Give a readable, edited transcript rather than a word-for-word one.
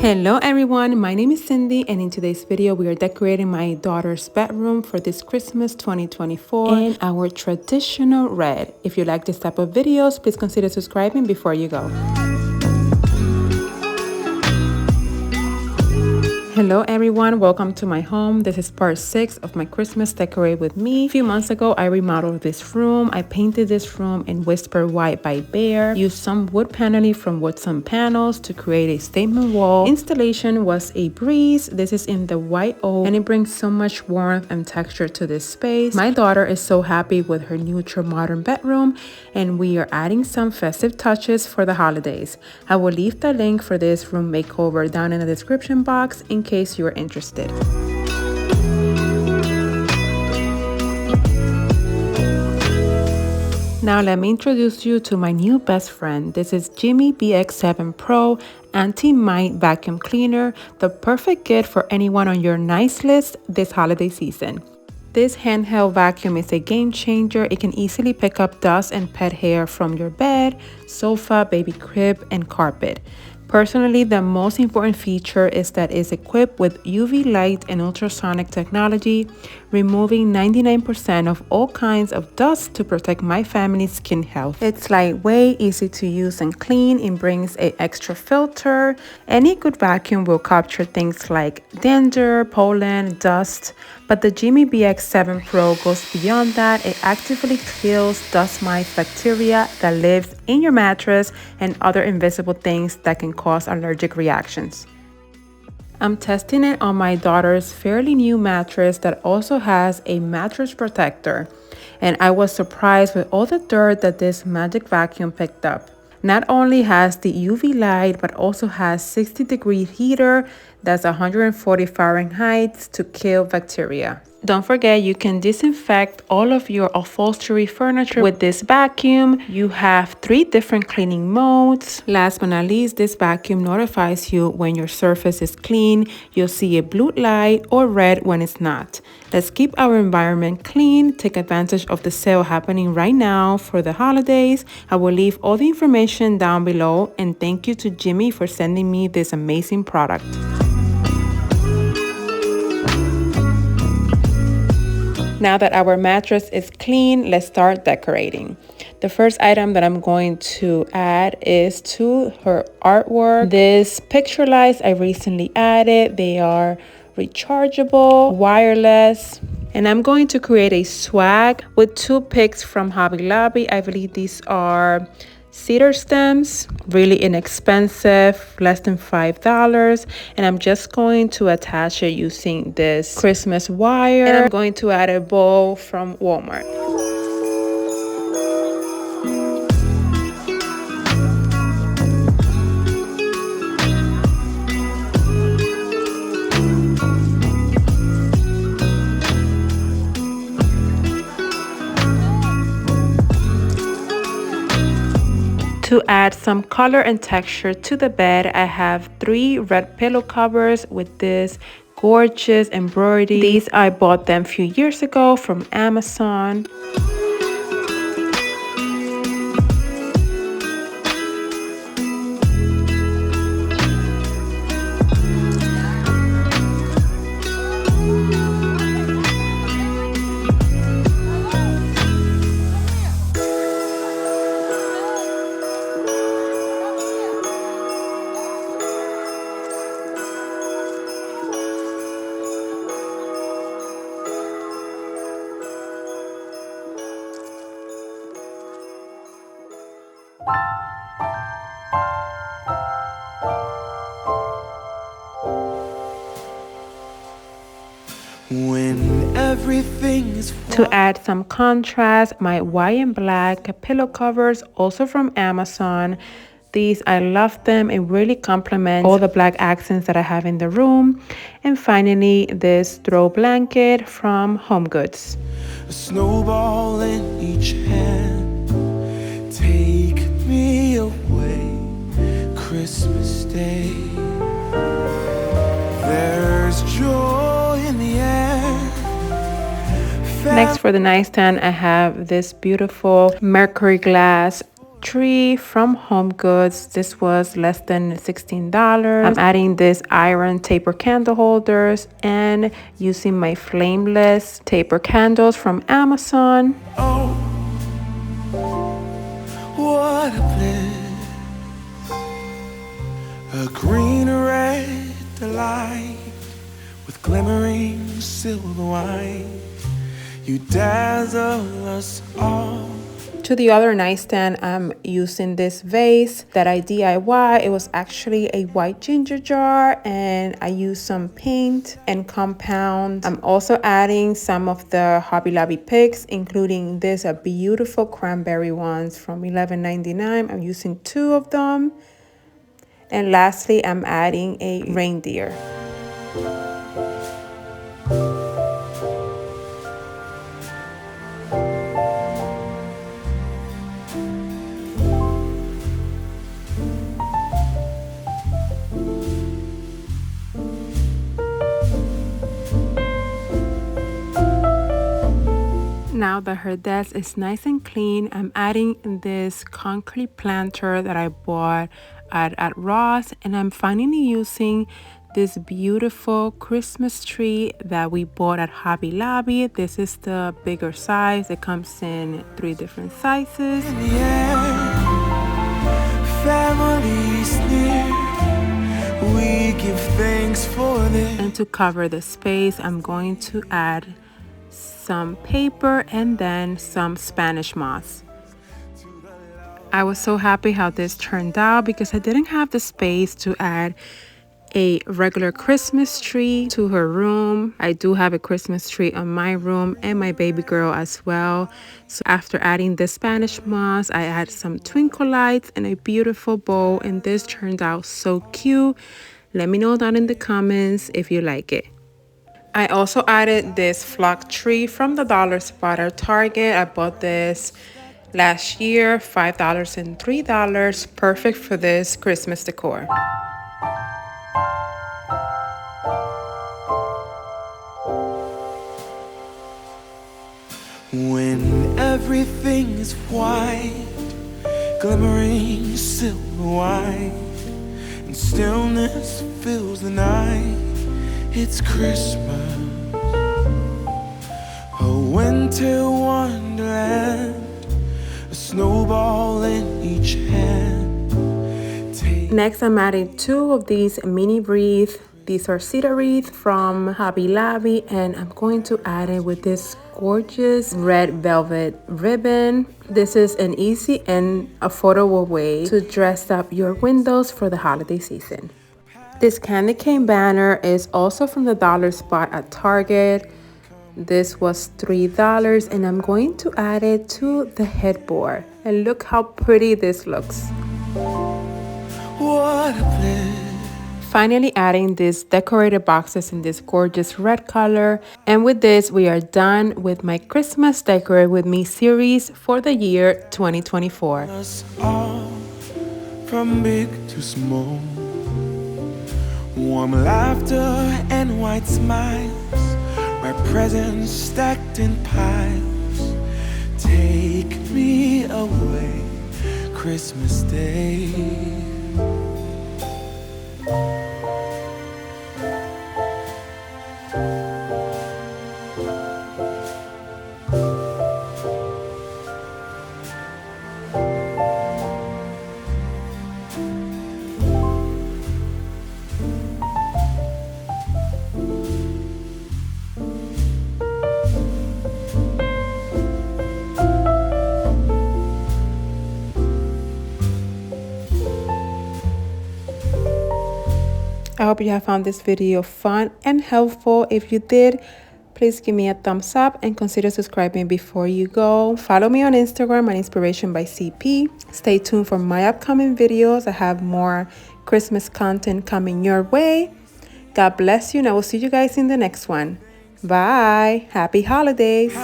Hello everyone, my name is Cindy and in today's video we are decorating my daughter's bedroom for this Christmas 2024 in our traditional red. If you like this type of videos, please consider subscribing before you go. Hello everyone, welcome to my home. This is part 6 of my Christmas decorate with me. A few months ago, I remodeled this room. I painted this room in Whisper White by Bear, used some wood paneling from Woodson Panels to create a statement wall. Installation was a breeze. This is in the white oak and it brings so much warmth and texture to this space. My daughter is so happy with her neutral modern bedroom and we are adding some festive touches for the holidays. I will leave the link for this room makeover down in the description box in case you are interested. Now let me introduce you to my new best friend. This is PT.6 Pro Anti-Mite vacuum cleaner, the perfect gift for anyone on your nice list this holiday season. This handheld vacuum is a game changer. It can easily pick up dust and pet hair from your bed, sofa, baby crib, and carpet. Personally, the most important feature is that it's equipped with UV light and ultrasonic technology, removing 99% of all kinds of dust to protect my family's skin health. It's lightweight, easy to use and clean. It brings an extra filter. Any good vacuum will capture things like dander, pollen, dust, but the PT.6 Pro goes beyond that. It actively kills dust mites, bacteria that lives in your mattress, and other invisible things that can cause allergic reactions. I'm testing it on my daughter's fairly new mattress that also has a mattress protector, and I was surprised with all the dirt that this magic vacuum picked up. Not only has the UV light, but also has 60-degree heater that's 140 Fahrenheit to kill bacteria. Don't forget, you can disinfect all of your upholstery furniture with this vacuum. You have 3 different cleaning modes. Last but not least, this vacuum notifies you when your surface is clean. You'll see a blue light or red when it's not. Let's keep our environment clean. Take advantage of the sale happening right now for the holidays. I will leave all the information down below, and thank you to Jimmy for sending me this amazing product. Now that our mattress is clean, let's start decorating. The first item that I'm going to add is to her artwork. This picture lights I recently added. They are rechargeable, wireless, and I'm going to create a swag with 2 picks from Hobby Lobby. I believe these are cedar stems, really inexpensive, less than $5, and I'm just going to attach it using this Christmas wire, and I'm going to add a bow from Walmart. To add some color and texture to the bed, I have 3 red pillow covers with this gorgeous embroidery. These I bought them a few years ago from Amazon. When everything is to add some contrast, my white and black pillow covers, also from Amazon. These, I love them. It really complements all the black accents that I have in the room. And finally, this throw blanket from HomeGoods. A snowball in each hand, take me away, Christmas Day. There's joy in the air. Next, for the nightstand, I have this beautiful mercury glass tree from Home Goods. This was less than $16. I'm adding this iron taper candle holders and using my flameless taper candles from Amazon. Oh, what a bliss. A green red delight with glimmering silver wine. You dazzle us all. To the other nightstand, I'm using this vase that I DIY. It was actually a white ginger jar and I used some paint and compound. I'm also adding some of the Hobby Lobby picks, including this beautiful cranberry ones from $11.99. I'm using 2 of them. And lastly, I'm adding a reindeer. Now that her desk is nice and clean, I'm adding this concrete planter that I bought at Ross, and I'm finally using this beautiful Christmas tree that we bought at Hobby Lobby. This is the bigger size. It comes in 3 different sizes. In the air, families near, we give thanks for this. And to cover the space, I'm going to add some paper and then some Spanish moss. I was so happy how this turned out because I didn't have the space to add a regular Christmas tree to her room. I do have a Christmas tree on my room and my baby girl as well. So after adding the Spanish moss, I add some twinkle lights and a beautiful bow, and this turned out so cute. Let me know down in the comments if you like it. I also added this flock tree from the dollar spot at Target. I bought this last year, $5 and $3, perfect for this Christmas decor. When everything is white, glimmering silver white, and stillness fills the night, it's Christmas, a winter wonderland, a snowball in each hand. Next, I'm adding 2 of these mini wreaths. These are Cedar Wreath from Hobby Lobby, and I'm going to add it with this gorgeous red velvet ribbon. This is an easy and affordable way to dress up your windows for the holiday season. This candy cane banner is also from the dollar spot at Target. This was $3, and I'm going to add it to the headboard. And look how pretty this looks. What a bliss. Finally adding these decorated boxes in this gorgeous red color. And with this, we are done with my Christmas Decorate With Me series for the year 2024. Us all, from big to small, warm laughter and white smiles, my presents stacked in piles. Take me away, Christmas Day. I hope you have found this video fun and helpful. If you did, please give me a thumbs up and consider subscribing before you go. Follow me on Instagram at Inspirationbycp. Stay tuned for my upcoming videos. I have more Christmas content coming your way. God bless you, and I will see you guys in the next one. Bye. Happy holidays.